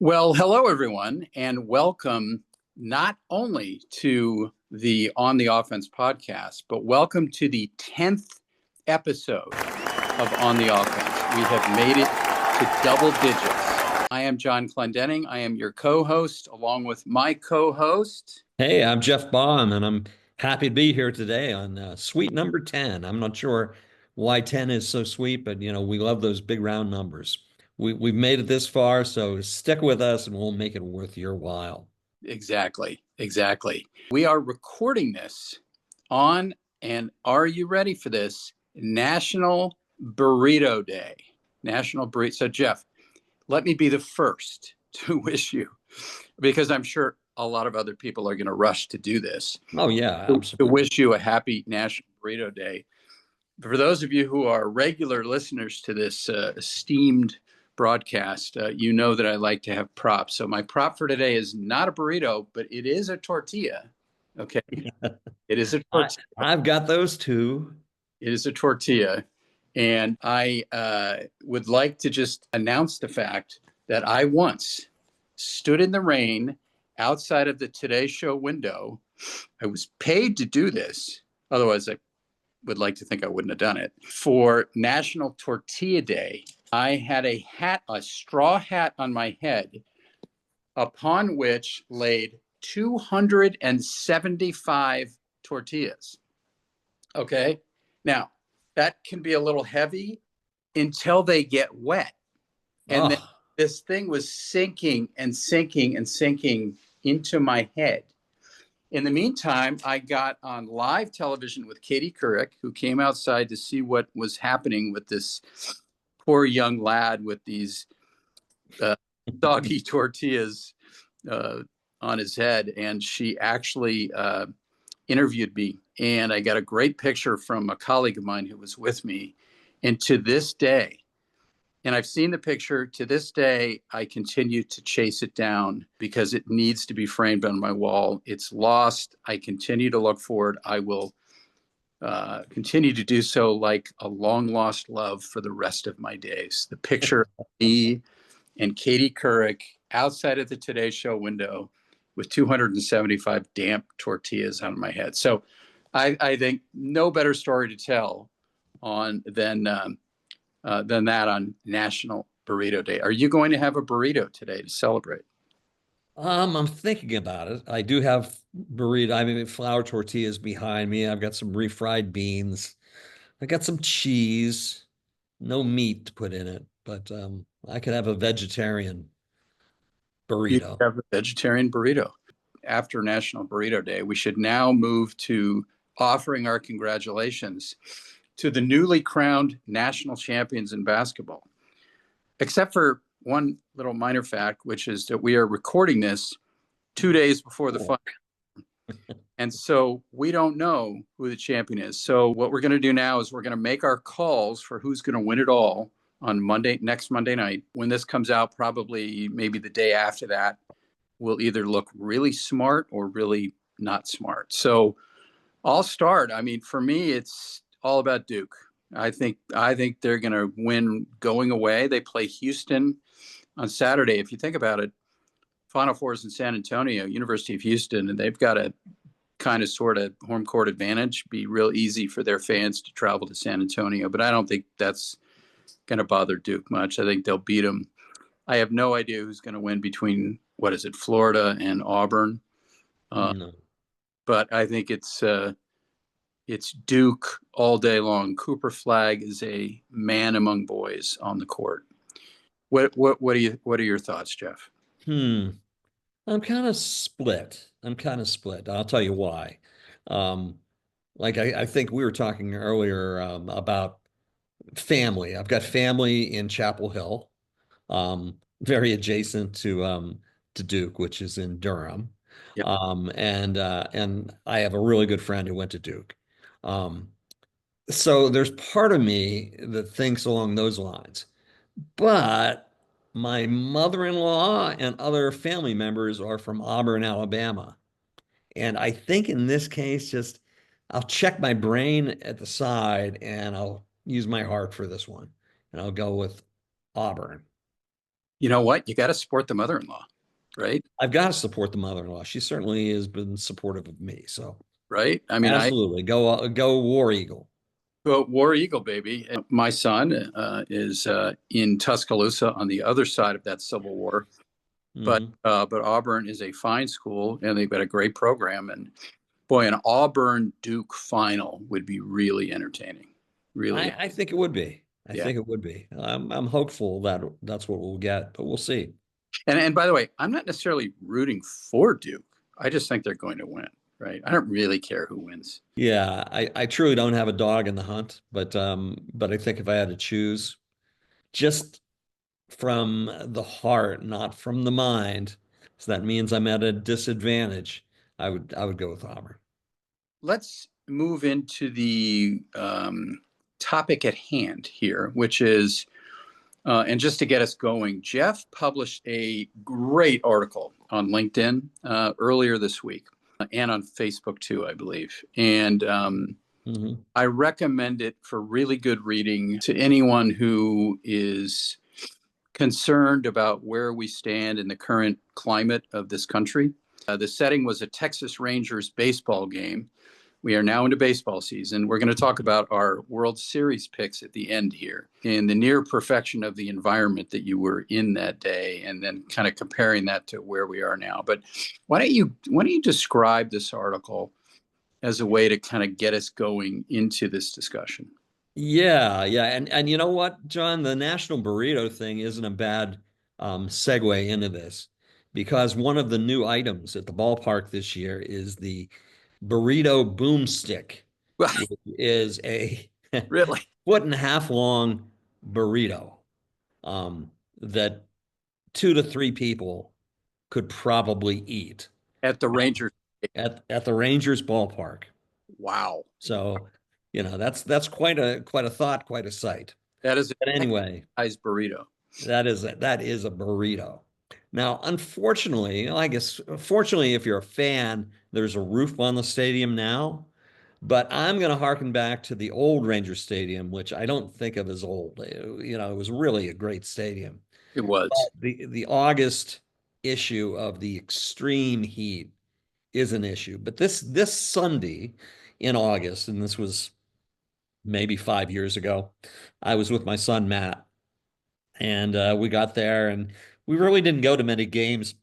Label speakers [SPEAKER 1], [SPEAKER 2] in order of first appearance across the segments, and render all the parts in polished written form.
[SPEAKER 1] Well, hello everyone, and welcome not only to the On the Offense podcast, but welcome to the 10th episode of On the Offense. We have made it to double digits. I am John Clendenning. I am your co-host, along with my co-host.
[SPEAKER 2] Hey, I'm Jeff Baum, and I'm happy to be here today on suite number 10. I'm not sure why 10 is so sweet, but we love those big round numbers. We've made it this far, so stick with us and we'll make it worth your while.
[SPEAKER 1] Exactly. We are recording this on, and are you ready for this? National Burrito Day. National Burrito. So, Jeff, let me be the first to wish you, because I'm sure a lot of other people are going to rush to do this,
[SPEAKER 2] Oh, yeah,
[SPEAKER 1] to
[SPEAKER 2] absolutely.
[SPEAKER 1] wish you a happy National Burrito Day. For those of you who are regular listeners to this esteemed broadcast, you know that I like to have props. So my prop for today is not a burrito, but it is a tortilla. Okay. It is a
[SPEAKER 2] I,
[SPEAKER 1] tortilla.
[SPEAKER 2] I've got those two.
[SPEAKER 1] It is a tortilla. And I would like to just announce the fact that I once stood in the rain outside of the Today Show window. I was paid to do this. Otherwise, I would like to think I wouldn't have done it. For National Tortilla Day, I had a straw hat on my head, upon which laid 275 tortillas. Okay. Now, that can be a little heavy until they get wet. And then
[SPEAKER 2] Oh,
[SPEAKER 1] this thing was sinking and sinking and sinking into my head. In the meantime, I got on live television with Katie Couric, who came outside to see what was happening with this poor young lad with these soggy tortillas on his head. And she actually interviewed me. And I got a great picture from a colleague of mine who was with me. And to this day, and I've seen the picture, to this day, I continue to chase it down because it needs to be framed on my wall. It's lost. I continue to look for it. I will continue to do so like a long lost love for the rest of my days. The picture of me and Katie Couric outside of the Today Show window with 275 damp tortillas on my head. So I think no better story to tell on than that on National Burrito Day. Are you going to have a burrito today to celebrate?
[SPEAKER 2] I'm thinking about it. I do have flour tortillas behind me. I've got some refried beans. I got some cheese, no meat to put in it, but I could have a vegetarian
[SPEAKER 1] You
[SPEAKER 2] burrito.
[SPEAKER 1] have a vegetarian burrito. After National Burrito Day, we should now move to offering our congratulations to the newly crowned national champions in basketball. Except for one little minor fact, which is that we are recording this 2 days before the
[SPEAKER 2] Cool.
[SPEAKER 1] final. And so we don't know who the champion is. So what we're going to do now is we're going to make our calls for who's going to win it all on next Monday night. When this comes out, probably maybe the day after that, we'll either look really smart or really not smart. So I'll start. I mean, for me, it's all about Duke. I think they're going to win going away. They play Houston on Saturday. If you think about it, Final Four is in San Antonio, University of Houston, and they've got a kind of sort of home court advantage. Be real easy for their fans to travel to San Antonio, but I don't think that's going to bother Duke much. I think they'll beat them. I have no idea who's going to win between what is it, Florida and Auburn, uh,
[SPEAKER 2] No.
[SPEAKER 1] but I think it's Duke all day long. Cooper Flag is a man among boys on the court. What are your thoughts, Jeff?
[SPEAKER 2] Hmm. I'm kind of split. I'll tell you why. Um, I think we were talking earlier about family. I've got family in Chapel Hill, very adjacent to Duke, which is in Durham.
[SPEAKER 1] Yeah.
[SPEAKER 2] And I have a really good friend who went to Duke. Um, so there's part of me that thinks along those lines. But my mother-in-law and other family members are from Auburn, Alabama. And I think in this case, just I'll check my brain at the side and I'll use my heart for this one. And I'll go with Auburn.
[SPEAKER 1] You know what? You got to support the mother-in-law, right?
[SPEAKER 2] I've got to support the mother-in-law. She certainly has been supportive of me. So
[SPEAKER 1] Right. I mean, I
[SPEAKER 2] absolutely go War Eagle.
[SPEAKER 1] well, War Eagle, baby. And my son is in Tuscaloosa on the other side of that Civil War,
[SPEAKER 2] Hmm.
[SPEAKER 1] but Auburn is a fine school and they've got a great program. And boy, an Auburn Duke final would be really entertaining. Really,
[SPEAKER 2] I think it would be. I
[SPEAKER 1] yeah.
[SPEAKER 2] think it would be. I'm hopeful that that's what we'll get, but we'll see.
[SPEAKER 1] And by the way, I'm not necessarily rooting for Duke. I just think they're going to win. Right. I don't really care who wins.
[SPEAKER 2] Yeah, I truly don't have a dog in the hunt, but I think if I had to choose, just from the heart, not from the mind, so that means I'm at a disadvantage. I would go with Auburn.
[SPEAKER 1] Let's move into the topic at hand here, which is, and just to get us going, Jeff published a great article on LinkedIn earlier this week and on Facebook too, I believe. And
[SPEAKER 2] Hmm.
[SPEAKER 1] I recommend it for really good reading to anyone who is concerned about where we stand in the current climate of this country. The setting was a Texas Rangers baseball game. We are now into baseball season. We're going to talk about our World Series picks at the end here and the near perfection of the environment that you were in that day, and then kind of comparing that to where we are now. But why don't you describe this article as a way to kind of get us going into this discussion?
[SPEAKER 2] Yeah, yeah, and you know what, John, the National Burrito thing isn't a bad segue into this because one of the new items at the ballpark this year is the burrito boomstick,
[SPEAKER 1] Well,
[SPEAKER 2] which is a
[SPEAKER 1] really,
[SPEAKER 2] foot and a half long burrito that 2 to 3 people could probably eat
[SPEAKER 1] at the Rangers,
[SPEAKER 2] at the Rangers ballpark.
[SPEAKER 1] wow,
[SPEAKER 2] So, that's quite a thought, quite a sight.
[SPEAKER 1] that is a
[SPEAKER 2] But anyway,
[SPEAKER 1] Texas burrito.
[SPEAKER 2] that is a burrito. Now, unfortunately, I guess fortunately, if you're a fan, there's a roof on the stadium now. But I'm going to harken back to the old Ranger Stadium, which I don't think of as old. It was really a great stadium.
[SPEAKER 1] It was.
[SPEAKER 2] The August issue of the extreme heat is an issue. But this Sunday in August, and this was maybe 5 years ago, I was with my son Matt, and we got there, and we really didn't go to many games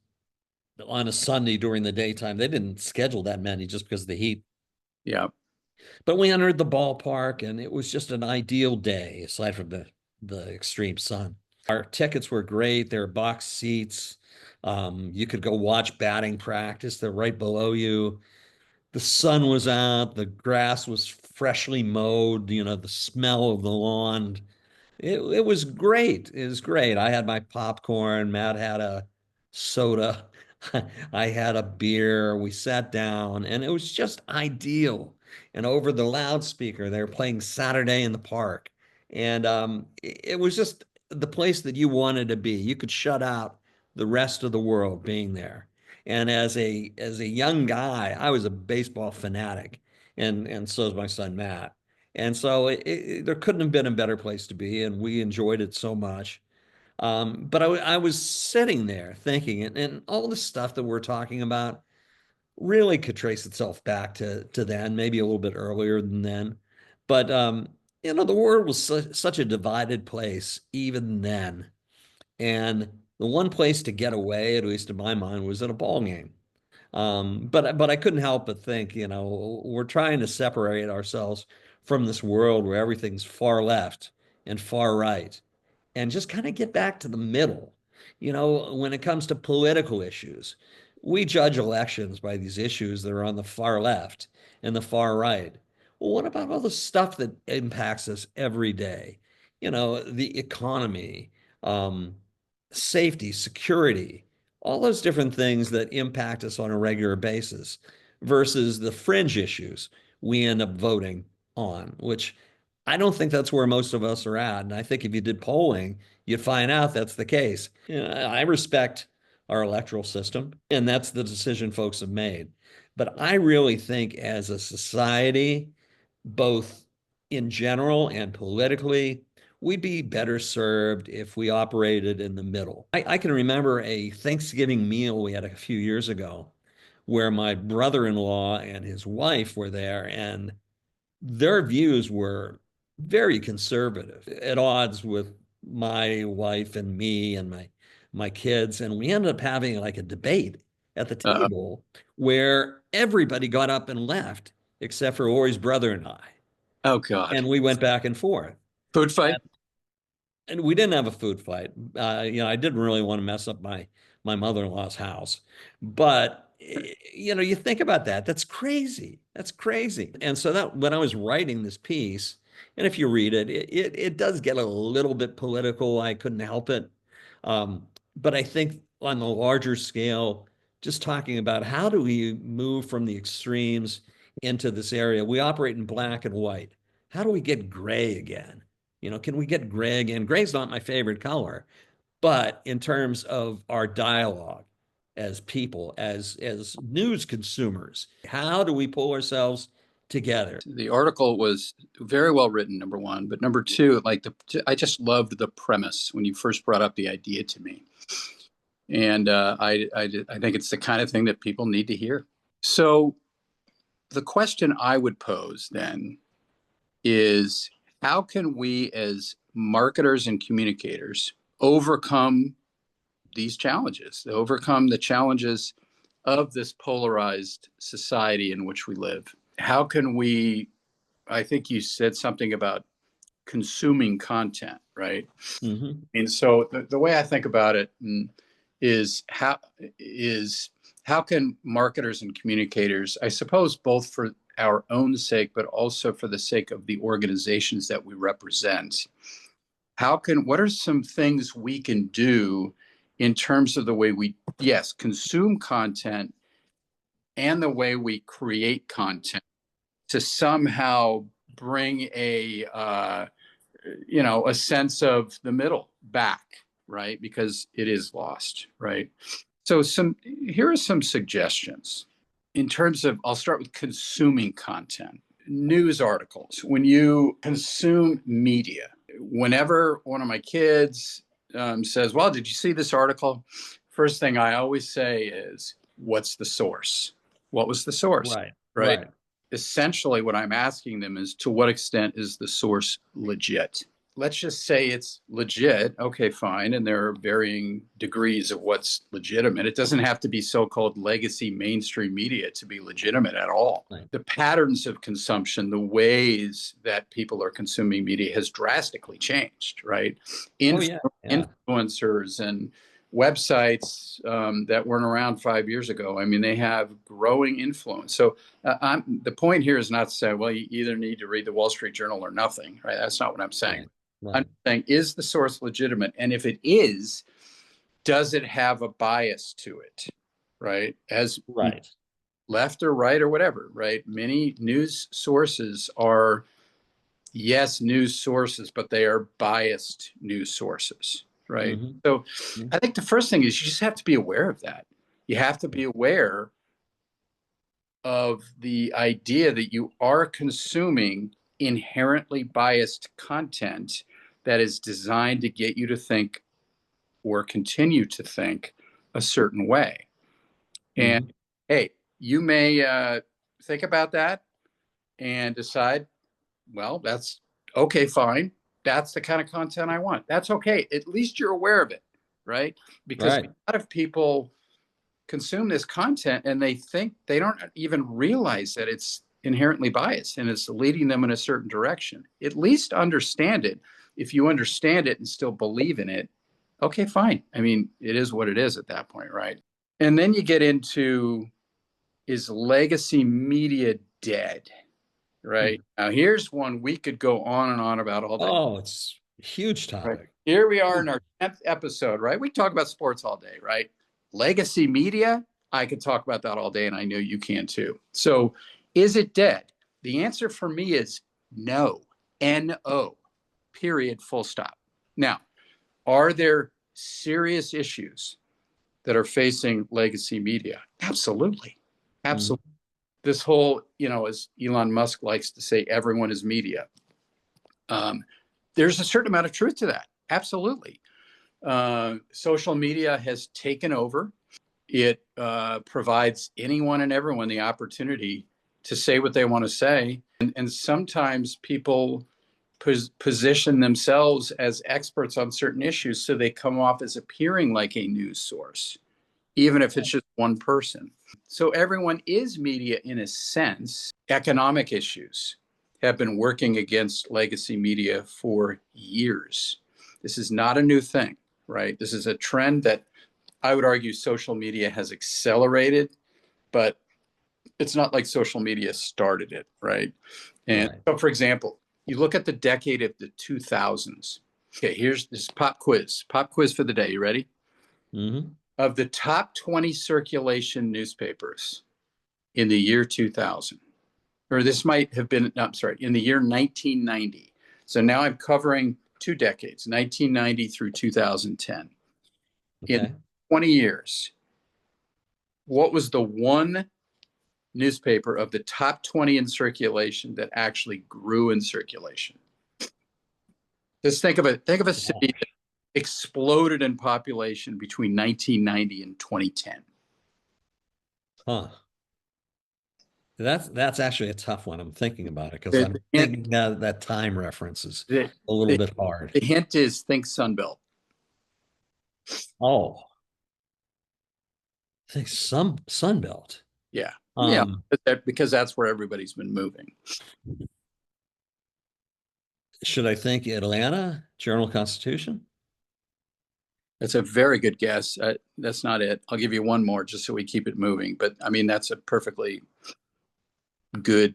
[SPEAKER 2] on a Sunday during the daytime. They didn't schedule that many just because of the heat.
[SPEAKER 1] Yeah.
[SPEAKER 2] But we entered the ballpark, and it was just an ideal day, aside from the extreme sun. Our tickets were great. There were box seats. You could go watch batting practice. They're right below you. The sun was out. The grass was freshly mowed. The smell of the lawn. It was great. It was great. I had my popcorn. Matt had a soda. I had a beer. We sat down, and it was just ideal. And over the loudspeaker, they were playing Saturday in the Park. And it was just the place that you wanted to be. You could shut out the rest of the world being there. And as a young guy, I was a baseball fanatic, and so is my son Matt. And so there couldn't have been a better place to be, and we enjoyed it so much. But I was sitting there thinking, and all the stuff that we're talking about really could trace itself back to then, maybe a little bit earlier than then. But the world was such a divided place even then, and the one place to get away, at least in my mind, was at a ball game. But I couldn't help but think, we're trying to separate ourselves from this world where everything's far left and far right and just kind of get back to the middle. When it comes to political issues, we judge elections by these issues that are on the far left and the far right. Well, what about all the stuff that impacts us every day? The economy, um, safety, security, all those different things that impact us on a regular basis versus the fringe issues we end up voting on, which I don't think that's where most of us are at. And I think if you did polling, you'd find out that's the case. I respect our electoral system, and that's the decision folks have made. But I really think as a society, both in general and politically, we'd be better served if we operated in the middle. I can remember a Thanksgiving meal we had a few years ago where my brother-in-law and his wife were there, and their views were very conservative, at odds with my wife and me and my kids. And we ended up having like a debate at the
[SPEAKER 1] Uh,
[SPEAKER 2] table where everybody got up and left except for Ori's brother and I.
[SPEAKER 1] oh God.
[SPEAKER 2] And we went back and forth.
[SPEAKER 1] Food fight?
[SPEAKER 2] And we didn't have a food fight. I didn't really want to mess up my mother-in-law's house, but you think about that. That's crazy. That's crazy. And so that when I was writing this piece, and if you read it, it does get a little bit political. I couldn't help it, um, but I think on the larger scale, just talking about how do we move from the extremes into this area? We operate in black and white. How do we get gray again? Can we get gray again? Gray's not my favorite color, but in terms of our dialogue as people, as news consumers, how do we pull ourselves together?
[SPEAKER 1] The article was very well written, number one, but number two, I just loved the premise when you first brought up the idea to me, and I think it's the kind of thing that people need to hear. So the question I would pose then is, how can we as marketers and communicators overcome these challenges, overcome the challenges of this polarized society in which we live? How can we, I think you said something about consuming content, right?
[SPEAKER 2] Mm-hmm.
[SPEAKER 1] And so the way I think about it is how can marketers and communicators, I suppose both for our own sake, but also for the sake of the organizations that we represent, what are some things we can do in terms of the way we, yes, consume content and the way we create content to somehow bring a sense of the middle back, right? Because it is lost, right? So here are some suggestions in terms of, I'll start with consuming content. News articles. When you consume media, whenever one of my kids says, well, did you see this article? First thing I always say is, what's the source? What was the source?
[SPEAKER 2] Right.
[SPEAKER 1] Right.
[SPEAKER 2] Right.
[SPEAKER 1] Essentially, what I'm asking them is, to what extent is the source legit? Let's just say it's legit. Okay, fine. And there are varying degrees of what's legitimate. It doesn't have to be so-called legacy mainstream media to be legitimate at all.
[SPEAKER 2] Right.
[SPEAKER 1] The patterns of consumption, the ways that people are consuming media has drastically changed, right?
[SPEAKER 2] Oh, yeah. Yeah.
[SPEAKER 1] Influencers and websites that weren't around 5 years ago, I mean, they have growing influence. So the point here is not to say, well, you either need to read the Wall Street Journal or nothing, right? That's not what I'm saying.
[SPEAKER 2] Right. Right.
[SPEAKER 1] I'm saying, is the source legitimate? And if it is, does it have a bias to it, right? As
[SPEAKER 2] Right.
[SPEAKER 1] left or right or whatever, right? Many news sources are, yes, news sources, but they are biased news sources, right?
[SPEAKER 2] Mm-hmm.
[SPEAKER 1] So
[SPEAKER 2] Mm-hmm.
[SPEAKER 1] I think the first thing is you just have to be aware of that. You have to be aware of the idea that you are consuming inherently biased content that is designed to get you to think or continue to think a certain way. And
[SPEAKER 2] Mm-hmm.
[SPEAKER 1] hey, you may think about that and decide, well, that's okay, fine. That's the kind of content I want. That's okay. At least you're aware of it, right? Because
[SPEAKER 2] Right.
[SPEAKER 1] a lot of people consume this content and they think, they don't even realize that it's inherently biased and it's leading them in a certain direction. At least understand it. If you understand it and still believe in it, okay, fine. I mean, it is what it is at that point, right? And then you get into, is legacy media dead? Right. Now, here's one we could go on and on about all day.
[SPEAKER 2] Oh, it's a huge
[SPEAKER 1] Right.
[SPEAKER 2] topic.
[SPEAKER 1] Here we are in our 10th episode, right? We talk about sports all day, right? Legacy media, I could talk about that all day, and I know you can too. So, is it dead? The answer for me is no. No. Period. Full stop. Now, are there serious issues that are facing legacy media? Absolutely. Absolutely.
[SPEAKER 2] Mm-hmm.
[SPEAKER 1] This whole, as Elon Musk likes to say, everyone is media. there's a certain amount of truth to that. Absolutely. Social media has taken over. It provides anyone and everyone the opportunity to say what they want to say. And sometimes people position themselves as experts on certain issues, so they come off as appearing like a news source, even if it's just one person. So everyone is media in a sense. Economic issues have been working against legacy media for years. This is not a new thing, right? This is a trend that I would argue social media has accelerated, but it's not like social media started it, right? And
[SPEAKER 2] Right.
[SPEAKER 1] so, for example, you look at the decade of the 2000s. Okay, here's this pop quiz for the day. You ready?
[SPEAKER 2] Mm-hmm.
[SPEAKER 1] Of the top 20 circulation newspapers in the year 2000, or this might have been, no, I'm sorry, in the year 1990. So now I'm covering 2 decades, 1990 through 2010. In
[SPEAKER 2] Okay.
[SPEAKER 1] 20 years, what was the one newspaper of the top 20 in circulation that actually grew in circulation? Just think of a city that exploded in population between 1990 and 2010.
[SPEAKER 2] Huh. That's actually a tough one. I'm thinking about it because
[SPEAKER 1] The,
[SPEAKER 2] I'm
[SPEAKER 1] the,
[SPEAKER 2] thinking that time reference is
[SPEAKER 1] the,
[SPEAKER 2] a little
[SPEAKER 1] the,
[SPEAKER 2] bit hard.
[SPEAKER 1] the hint is think Sunbelt.
[SPEAKER 2] Oh, I think some Sunbelt.
[SPEAKER 1] Yeah. Yeah.
[SPEAKER 2] Um,
[SPEAKER 1] Because that's where everybody's been moving.
[SPEAKER 2] should I think Atlanta, Journal-Constitution?
[SPEAKER 1] That's a very good guess. That's not it. I'll give you one more just so we keep it moving. But I mean, that's a perfectly good,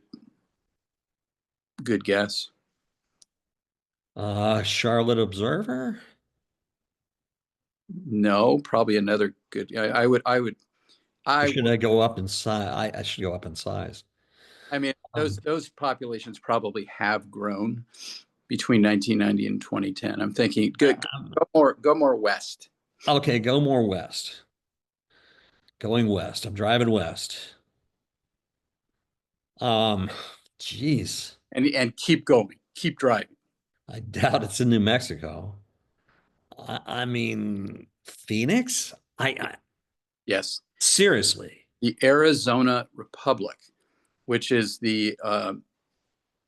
[SPEAKER 1] good guess.
[SPEAKER 2] Charlotte Observer?
[SPEAKER 1] No, probably another good.
[SPEAKER 2] Or
[SPEAKER 1] I
[SPEAKER 2] should
[SPEAKER 1] would.
[SPEAKER 2] I go up in size? I should go up in size.
[SPEAKER 1] I mean,
[SPEAKER 2] Um,
[SPEAKER 1] those populations probably have grown between 1990 and 2010. I'm thinking,
[SPEAKER 2] I-
[SPEAKER 1] good,
[SPEAKER 2] I'm-
[SPEAKER 1] go more west.
[SPEAKER 2] okay, go more west. Going west. I'm driving west. Um, geez,
[SPEAKER 1] And keep going, keep driving.
[SPEAKER 2] I doubt it's in New Mexico. I mean, Phoenix? I
[SPEAKER 1] Yes,
[SPEAKER 2] seriously.
[SPEAKER 1] the Arizona Republic, which is the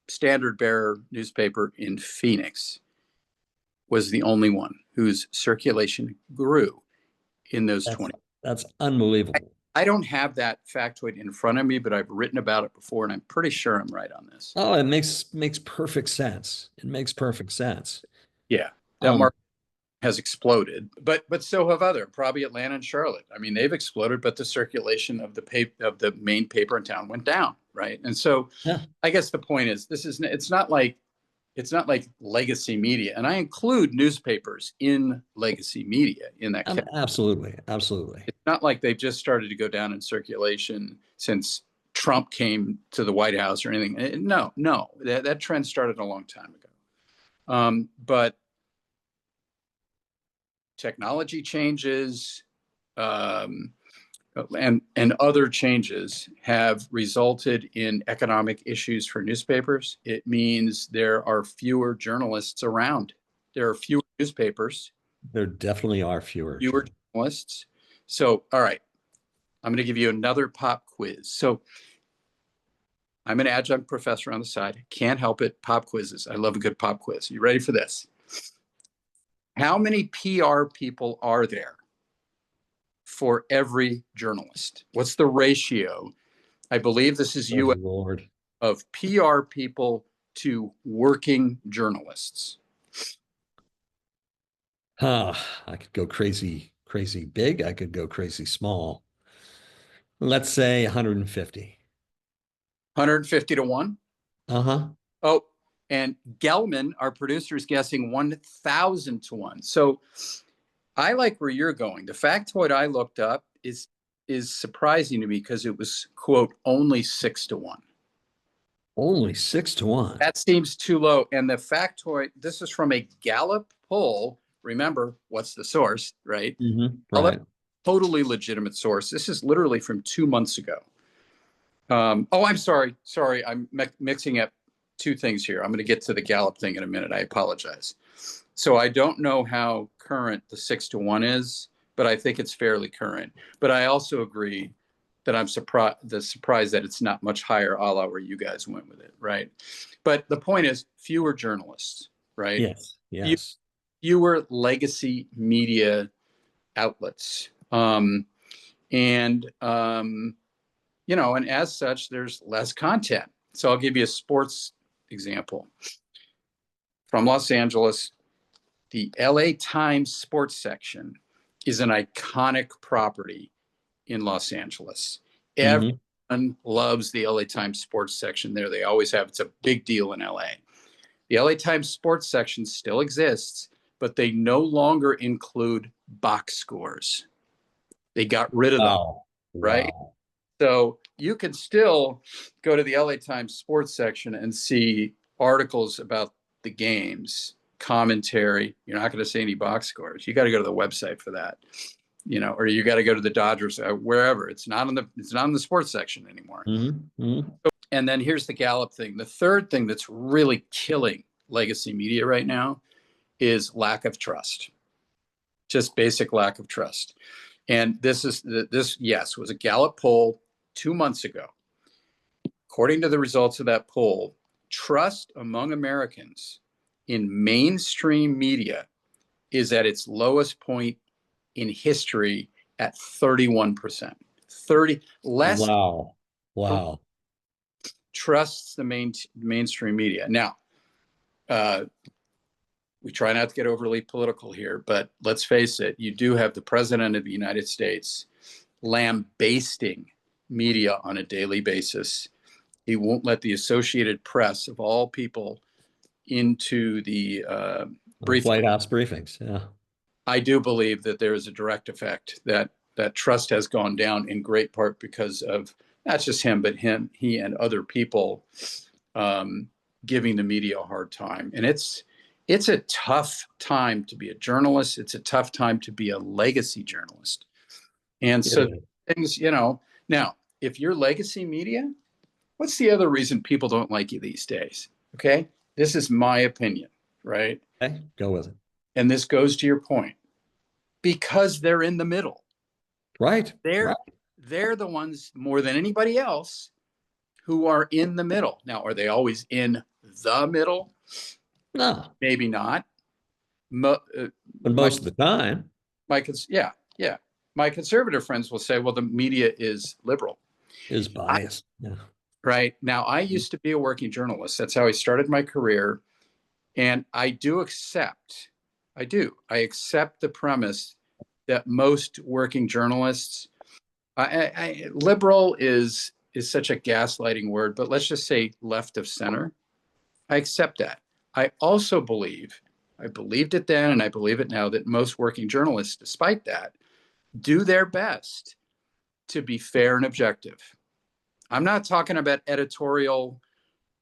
[SPEAKER 1] standard bearer newspaper in Phoenix, was the only one whose circulation grew in those
[SPEAKER 2] That's
[SPEAKER 1] 20.
[SPEAKER 2] that's unbelievable.
[SPEAKER 1] I don't have that factoid in front of me, but I've written about it before, and I'm pretty sure I'm right on this.
[SPEAKER 2] Oh, it makes perfect sense. It makes perfect sense.
[SPEAKER 1] Yeah, that
[SPEAKER 2] Um,
[SPEAKER 1] market has exploded, but so have other, probably Atlanta and Charlotte. I mean, they've exploded, but the circulation of the main paper in town went down, right? And so,
[SPEAKER 2] yeah,
[SPEAKER 1] I guess the point is, it's not like legacy media, and I include newspapers in legacy media in that category.
[SPEAKER 2] absolutely, absolutely.
[SPEAKER 1] It's not like they've just started to go down in circulation since Trump came to the White House or anything. No, no, that trend started a long time ago. But technology changes um, and other changes have resulted in economic issues for newspapers. It means there are fewer journalists around. There are fewer newspapers,
[SPEAKER 2] There definitely are fewer.
[SPEAKER 1] fewer journalists. So, all right, I'm going to give you another pop quiz. So, I'm an adjunct professor on the side. Can't help it. Pop quizzes. I love a good pop quiz. You ready for this? How many PR people are there for every journalist? What's the ratio? I believe this is
[SPEAKER 2] Oh,
[SPEAKER 1] US
[SPEAKER 2] Lord.
[SPEAKER 1] of PR people to working journalists.
[SPEAKER 2] I could go crazy, crazy big. I could go crazy small. Let's say 150.
[SPEAKER 1] 150 to 1.
[SPEAKER 2] Uh-huh.
[SPEAKER 1] Oh, and Gelman, our producer, is guessing 1,000 to 1. So I like where you're going. The factoid I looked up is surprising to me because it was, quote, only 6 to 1.
[SPEAKER 2] Only 6 to 1.
[SPEAKER 1] That seems too low. And the factoid, this is from a Gallup poll. Remember, what's the source, right? Gallup,
[SPEAKER 2] Right.
[SPEAKER 1] totally legitimate source. This is literally from 2 months ago. Oh, I'm sorry. I'm mixing up two things here. I'm going to get to the Gallup thing in a minute. I apologize. So I don't know how current the 6-1 is, but I think it's fairly current. But I also agree that I'm surprised that it's not much higher, a la where you guys went with it, right? But the point is, fewer journalists, right?
[SPEAKER 2] Yes. Yes.
[SPEAKER 1] Fewer legacy media outlets, and and as such, there's less content. So I'll give you a sports example from Los Angeles. The LA Times sports section is an iconic property in Los Angeles.
[SPEAKER 2] Mhm.
[SPEAKER 1] Everyone loves the LA Times sports section there. They always have. It's a big deal in LA. The LA Times sports section still exists, but they no longer include box scores. They got rid of them,
[SPEAKER 2] Wow.
[SPEAKER 1] right?
[SPEAKER 2] Wow.
[SPEAKER 1] So you can still go to the LA Times sports section and see articles about the games, commentary. You're not going to see any box scores. You got to go to the website for that, or you got to go to the Dodgers, wherever. It's not in the sports section anymore.
[SPEAKER 2] Mhm. Mhm.
[SPEAKER 1] And then here's the Gallup thing. The third thing that's really killing legacy media right now is lack of trust. Just basic lack of trust. And this yes was a Gallup poll 2 months ago. According to the results of that poll, trust among Americans in mainstream media is at its lowest point in history at 31%. 30 less
[SPEAKER 2] Wow. Wow.
[SPEAKER 1] trusts the mainstream media. Now, we try not to get overly political here, but let's face it, you do have the president of the United States lambasting media on a daily basis. He won't let the Associated Press, of all people, into the briefing.
[SPEAKER 2] White House briefings. Yeah.
[SPEAKER 1] I do believe that there is a direct effect that trust has gone down in great part because of not just him, but he and other people giving the media a hard time. And it's a tough time to be a journalist. It's a tough time to be a legacy journalist. And so things, now, if you're legacy media, what's the other reason people don't like you these days? Okay. This is my opinion, right?
[SPEAKER 2] Okay, go with it.
[SPEAKER 1] And this goes to your point because they're in the middle.
[SPEAKER 2] Right. Right.
[SPEAKER 1] They're the ones more than anybody else who are in the middle. Now, are they always in the middle?
[SPEAKER 2] No,
[SPEAKER 1] Maybe not.
[SPEAKER 2] but most of the time
[SPEAKER 1] Yeah. My conservative friends will say, well, the media is liberal.
[SPEAKER 2] is biased. Yeah.
[SPEAKER 1] Right. Now, I used to be a working journalist. That's how I started my career. And I accept the premise that most working journalists, liberal is such a gaslighting word, but let's just say left of center. I accept that. I also I believed it then and I believe it now, that most working journalists, despite that, do their best to be fair and objective. I'm not talking about editorial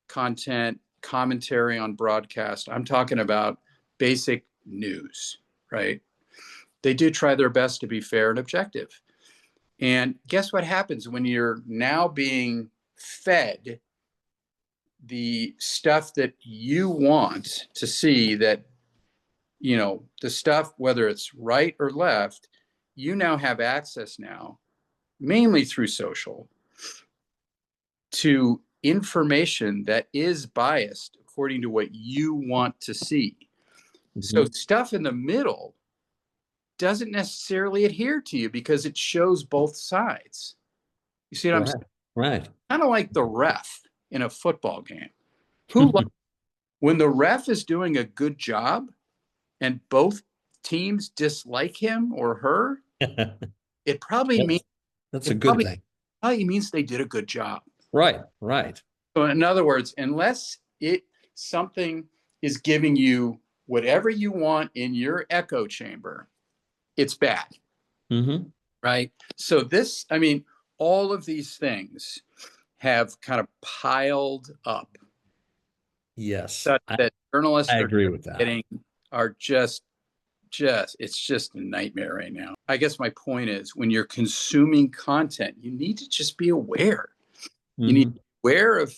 [SPEAKER 1] content, commentary on broadcast. I'm talking about basic news, right? They do try their best to be fair and objective. And guess what happens when you're now being fed the stuff that you want to see, that, the stuff, whether it's right or left, you now have access now, mainly through social, to information that is biased according to what you want to see. Mm-hmm. So stuff in the middle doesn't necessarily adhere to you because it shows both sides. You see what I'm saying?
[SPEAKER 2] Right.
[SPEAKER 1] Kind of like the ref in a football game. When the ref is doing a good job and both teams dislike him or her, it probably means
[SPEAKER 2] that's a good thing.
[SPEAKER 1] Probably means they did a good job.
[SPEAKER 2] Right. Right.
[SPEAKER 1] So in other words, unless something is giving you whatever you want in your echo chamber, it's bad.
[SPEAKER 2] Mm-hmm.
[SPEAKER 1] Right. So all of these things have kind of piled up.
[SPEAKER 2] Yes.
[SPEAKER 1] That journalists
[SPEAKER 2] I agree with that.
[SPEAKER 1] Are just it's just a nightmare right now. I guess my point is, when you're consuming content, you need to just be aware. Mm-hmm. You need to be aware of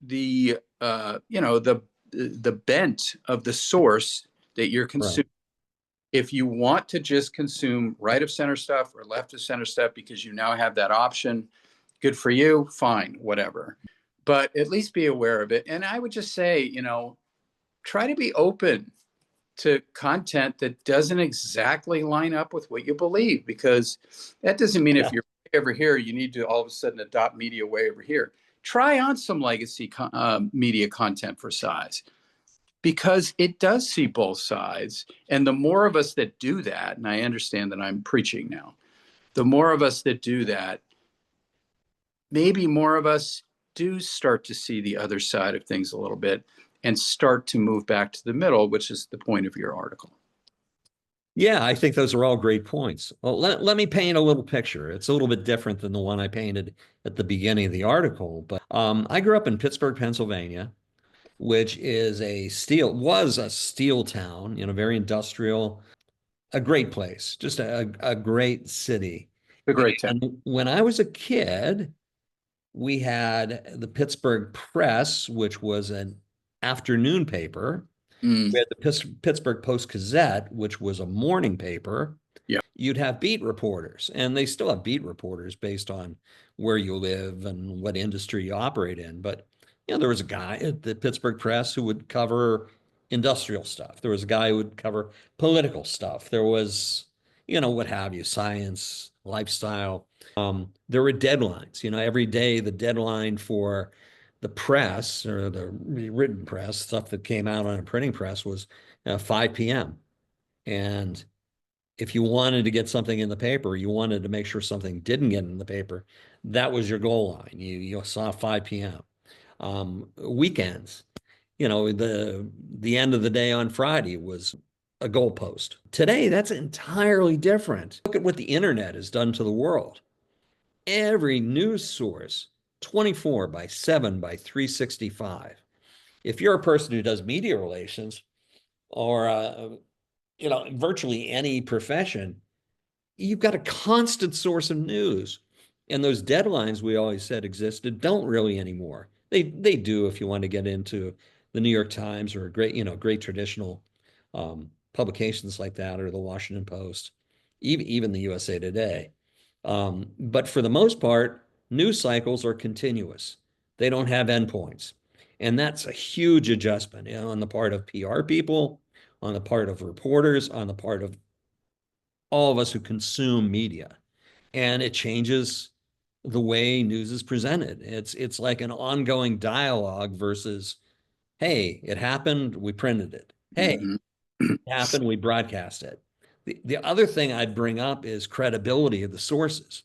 [SPEAKER 1] the bent of the source that you're
[SPEAKER 2] Right.
[SPEAKER 1] consuming. If you want to just consume right of center stuff or left of center stuff because you now have that option, good for you, fine, whatever. But at least be aware of it. And I would just say, try to be open to content that doesn't exactly line up with what you believe, because that doesn't mean if
[SPEAKER 2] Yeah.
[SPEAKER 1] you're over here, you need to all of a sudden adopt media way over here. Try on some legacy media content for size, because it does see both sides. And the more of us that do that, and I understand that I'm preaching now, the more of us that do that, maybe more of us do start to see the other side of things a little bit and start to move back to the middle, which is the point of your article.
[SPEAKER 2] Yeah, I think those are all great points. Well, let me paint a little picture. It's a little bit different than the one I painted at the beginning of the article, but I grew up in Pittsburgh, Pennsylvania, which was a steel town, very industrial, a great place, just a great city.
[SPEAKER 1] A great tip.
[SPEAKER 2] And when I was a kid, we had the Pittsburgh Press, which was an afternoon paper.
[SPEAKER 1] Mm,
[SPEAKER 2] We had the Pittsburgh Post-Gazette, which was a morning paper.
[SPEAKER 1] yeah.
[SPEAKER 2] You'd have beat reporters, and they still have beat reporters based on where you live and what industry you operate in. But there was a guy at the Pittsburgh Press who would cover industrial stuff. There was a guy who would cover political stuff. There was, what have you, science, lifestyle. There were deadlines. Every day the deadline for the press or the written press stuff that came out on a printing press was 5 p.m. And if you wanted to get something in the paper, you wanted to make sure something didn't get in the paper, that was your goal line. You saw 5 p.m. Weekends, the end of the day on Friday was a goalpost. Today, that's entirely different. Look at what the internet has done to the world. Every news source, 24 by 7 by 365. If you're a person who does media relations or virtually any profession, you've got a constant source of news. And those deadlines we always said existed don't really anymore. They do if you want to get into the New York Times or great traditional publications like that, or the Washington Post, even the USA Today. But for the most part, news cycles are continuous. They don't have endpoints. And that's a huge adjustment, on the part of PR people, on the part of reporters, on the part of all of us who consume media. And it changes the way news is presented. It's like an ongoing dialogue versus, hey, it happened, we printed it. Hey,
[SPEAKER 1] Mhm.
[SPEAKER 2] it happened, we broadcast it. The other thing I'd bring up is credibility of the sources.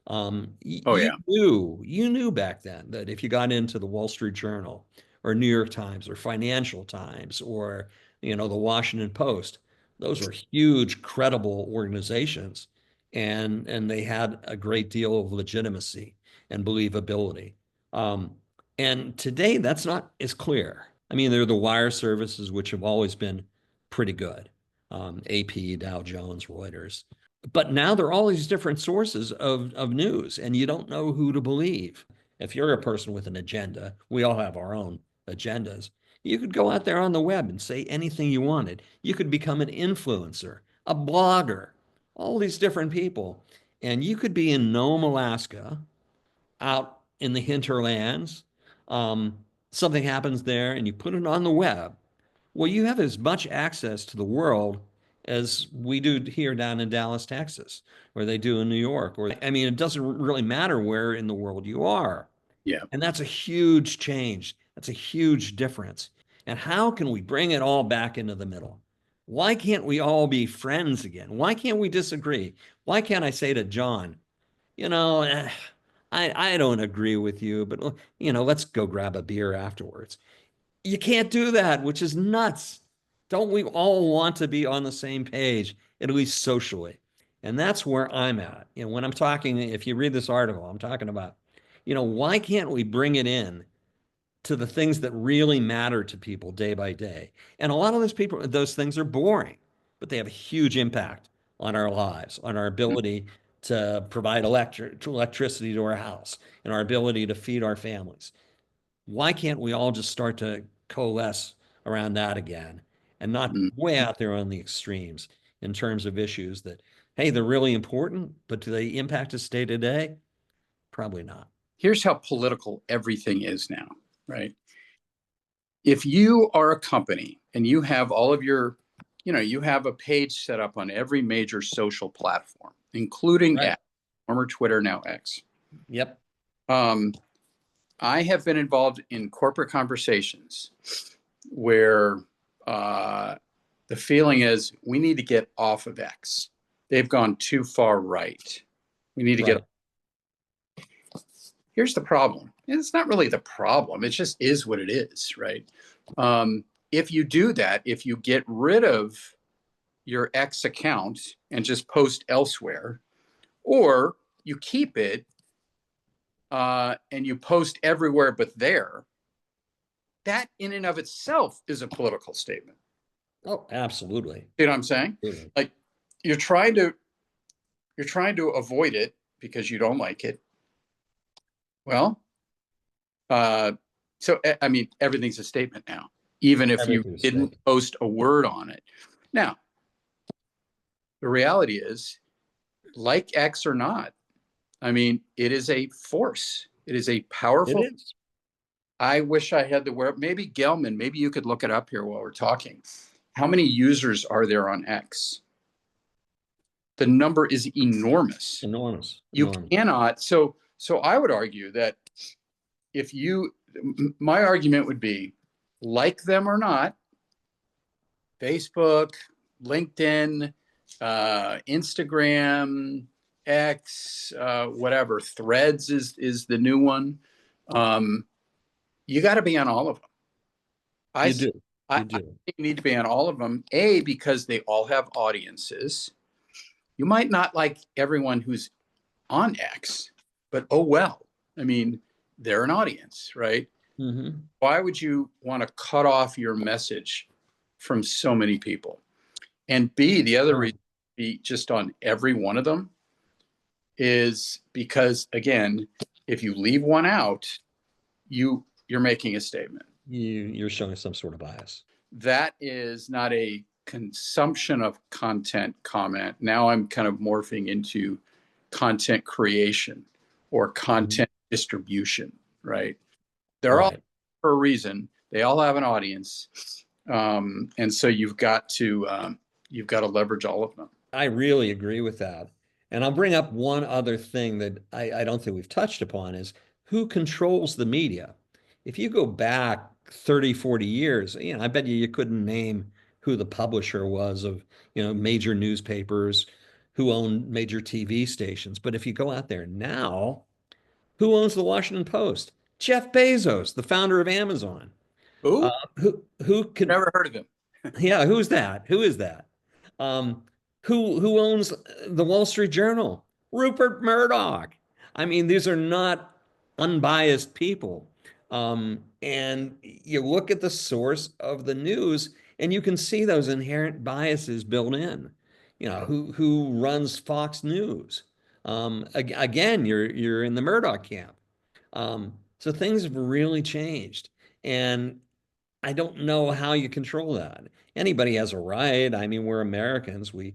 [SPEAKER 1] Oh,
[SPEAKER 2] You
[SPEAKER 1] yeah.
[SPEAKER 2] knew back then that if you got into the Wall Street Journal or New York Times or Financial Times or the Washington Post, those were huge, credible organizations, and they had a great deal of legitimacy and believability. Um, and today, that's not as clear. I mean, there are the wire services, which have always been pretty good. AP, Dow Jones, Reuters. But now there are all these different sources of news, and you don't know who to believe. If you're a person with an agenda, we all have our own agendas. You could go out there on the web and say anything you wanted. You could become an influencer, a blogger, all these different people. And you could be in Nome, Alaska, out in the hinterlands. Um, Something happens there, and you put it on the web. Well, you have as much access to the world as we do here down in Dallas, Texas, or they do in New York. Or, I mean, it doesn't really matter where in the world you are.
[SPEAKER 1] Yeah.
[SPEAKER 2] And that's a huge change. That's a huge difference. And how can we bring it all back into the middle? Why can't we all be friends again? Why can't we disagree? Why can't I say to John, you know, eh, I don't agree with you, but let's go grab a beer afterwards. You can't do that, which is nuts. Don't we all want to be on the same page, at least socially? And that's where I'm at. When I'm talking, if you read this article, I'm talking about, why can't we bring it in to the things that really matter to people day by day? And a lot of those things are boring, but they have a huge impact on our lives, on our ability to provide electricity to our house, and our ability to feed our families. Why can't we all just start to coalesce around that again and not
[SPEAKER 1] Mm.
[SPEAKER 2] way out there on the extremes in terms of issues that, hey, they're really important, but do they impact us day to day? Probably not.
[SPEAKER 1] Here's how political everything is now, right? If you are a company and you have all of your, you have a page set up on every major social platform, including
[SPEAKER 2] Right.
[SPEAKER 1] X, former Twitter, now X.
[SPEAKER 2] Yep.
[SPEAKER 1] Um, I have been involved in corporate conversations where the feeling is we need to get off of X. They've gone too far right. We need to get.
[SPEAKER 2] Right.
[SPEAKER 1] Here's the problem. It's not really the problem. It just is what it is, right? If you do that, if you get rid of your X account and just post elsewhere, or you keep it and you post everywhere but there, that in and of itself is a political statement.
[SPEAKER 2] Oh, absolutely.
[SPEAKER 1] You know what I'm saying?
[SPEAKER 2] Absolutely.
[SPEAKER 1] Like you're trying to avoid it because you don't like it. Well, so I mean, everything's a statement now, even if you
[SPEAKER 2] Everything's
[SPEAKER 1] didn't
[SPEAKER 2] statement.
[SPEAKER 1] post a word on it. Now, the reality is, like X or not, I mean, it is a force. It is a
[SPEAKER 2] It
[SPEAKER 1] powerful.
[SPEAKER 2] is.
[SPEAKER 1] I wish I had the word. Maybe Gelman, maybe you could look it up here while we're talking. How many users are there on X? The number is enormous.
[SPEAKER 2] Enormous.
[SPEAKER 1] You
[SPEAKER 2] Enormous.
[SPEAKER 1] cannot. So I would argue that if you, my argument would be, like them or not, Facebook, LinkedIn, Instagram, X, whatever, Threads is the new one. You got to be on all of them. I
[SPEAKER 2] You
[SPEAKER 1] say,
[SPEAKER 2] do.
[SPEAKER 1] I
[SPEAKER 2] You do.
[SPEAKER 1] think you need to be on all of them. A, because they all have audiences. You might not like everyone who's on X, but oh well. I mean, they're an audience, right?
[SPEAKER 2] Hmm.
[SPEAKER 1] Why would you want to cut off your message from so many people? And B, the other
[SPEAKER 2] Oh,
[SPEAKER 1] reason be just on every one of them is because again, if you leave one out, you're making a statement.
[SPEAKER 2] you're showing some sort of bias.
[SPEAKER 1] That is not a consumption of content comment. Now I'm kind of morphing into content creation or
[SPEAKER 2] Mhm.
[SPEAKER 1] content distribution, right? They're all
[SPEAKER 2] Right.
[SPEAKER 1] for a reason. They all have an audience, and so you've got to leverage all of them.
[SPEAKER 2] I really agree with that. And I'll bring up one other thing that I don't think we've touched upon is who controls the media. If you go back 30, 40 years, I bet you couldn't name who the publisher was of, major newspapers, who owned major TV stations. But if you go out there now, who owns the Washington Post? Jeff Bezos, the founder of Amazon. Uh,
[SPEAKER 1] Who?
[SPEAKER 2] who can
[SPEAKER 1] Never heard of him.
[SPEAKER 2] yeah, who's that? Who is that? Um, who owns the Wall Street Journal? Rupert Murdoch. I mean, these are not unbiased people. And you look at the source of the news, and you can see those inherent biases built in. Who runs Fox News? Again, you're in the Murdoch camp. So things have really changed, and I don't know how you control that. Anybody has a right. I mean, we're Americans. We,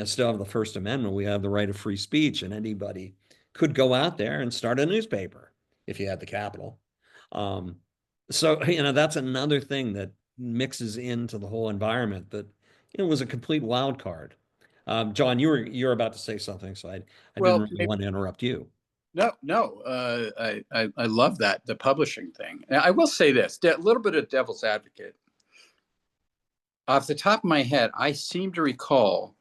[SPEAKER 2] still have the First Amendment. We have the right of free speech, and anybody could go out there and start a newspaper if you had the capital. Um, so, that's another thing that mixes into the whole environment that was a complete wild card. John, you were about to say something, so I didn't
[SPEAKER 1] Well,
[SPEAKER 2] really
[SPEAKER 1] maybe,
[SPEAKER 2] want to interrupt you.
[SPEAKER 1] no, no. I love that the publishing thing. I will say this: a little bit of devil's advocate. Off the top of my head, I seem to recall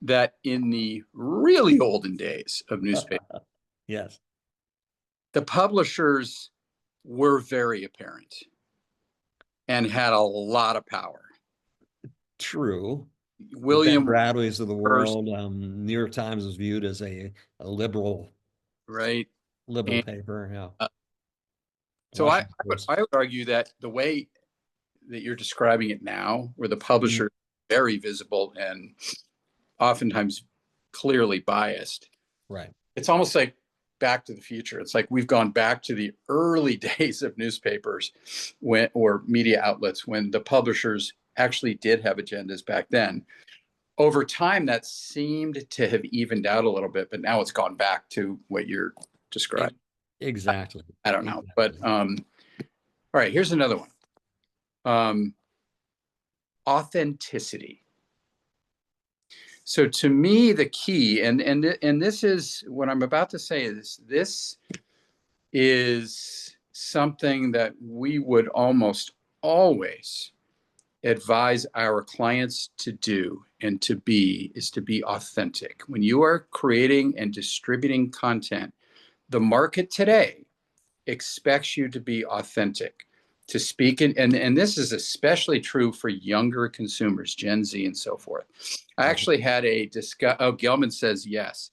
[SPEAKER 1] that in the really olden days of newspaper,
[SPEAKER 2] Yes,
[SPEAKER 1] the publishers were very apparent and had a lot of power.
[SPEAKER 2] true. The Ben
[SPEAKER 1] William
[SPEAKER 2] Bradleys of the
[SPEAKER 1] first,
[SPEAKER 2] world. New York Times was viewed as a
[SPEAKER 1] right?
[SPEAKER 2] liberal
[SPEAKER 1] And
[SPEAKER 2] paper. Yeah,
[SPEAKER 1] uh, so
[SPEAKER 2] Washington Post.
[SPEAKER 1] I would argue that the way that you're describing it now, where the
[SPEAKER 2] Mhm.
[SPEAKER 1] publisher is very visible and oftentimes clearly biased,
[SPEAKER 2] Right.
[SPEAKER 1] it's almost like Back to the Future. It's like we've gone back to the early days of newspapers when, or media outlets, when the publishers actually did have agendas back then. Over time, that seemed to have evened out a little bit, but now it's gone back to what you're
[SPEAKER 2] E-
[SPEAKER 1] describing.
[SPEAKER 2] Exactly.
[SPEAKER 1] I don't know, but
[SPEAKER 2] Exactly.
[SPEAKER 1] all right, here's another one. Um, Authenticity. So to me, the key, and this is what I'm about to say, is this is something that we would almost always advise our clients to do and to be, is to be authentic. When you are creating and distributing content, the market today expects you to be authentic, to speak and this is especially true for younger consumers, Gen Z and so forth. I
[SPEAKER 2] Mhm.
[SPEAKER 1] actually had a discuss. Oh, Gelman says yes.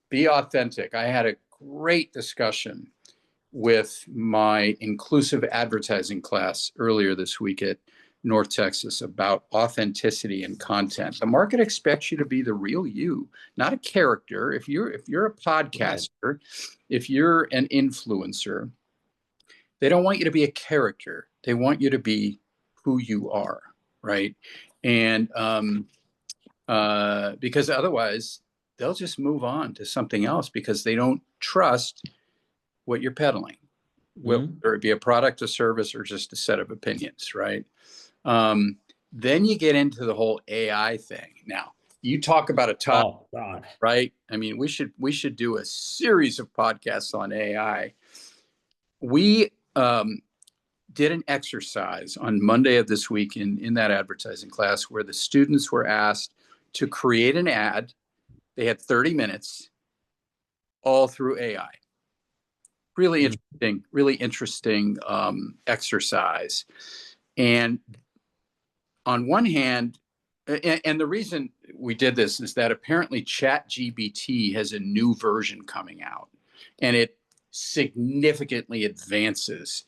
[SPEAKER 1] Be authentic. I had a great discussion with my inclusive advertising class earlier this week at North Texas about authenticity and content. The market expects you to be the real you, not a character. If you're a
[SPEAKER 2] Right.
[SPEAKER 1] podcaster, if you're an influencer, they don't want you to be a character. They want you to be who you are, right? And because otherwise, they'll just move on to something else because they don't trust what you're peddling, whether
[SPEAKER 2] Mhm.
[SPEAKER 1] it be a product, a service, or just a set of opinions, right? Um, then you get into the whole AI thing. Now, you talk about a topic,
[SPEAKER 2] Oh God.
[SPEAKER 1] right? I mean, we should do a series of podcasts on AI. We did an exercise on Monday of this week in that advertising class where the students were asked to create an ad. They had 30 minutes all through AI.
[SPEAKER 2] Mm.
[SPEAKER 1] Really interesting exercise. And on one hand, and the reason we did this is that apparently ChatGPT has a new version coming out, and it significantly advances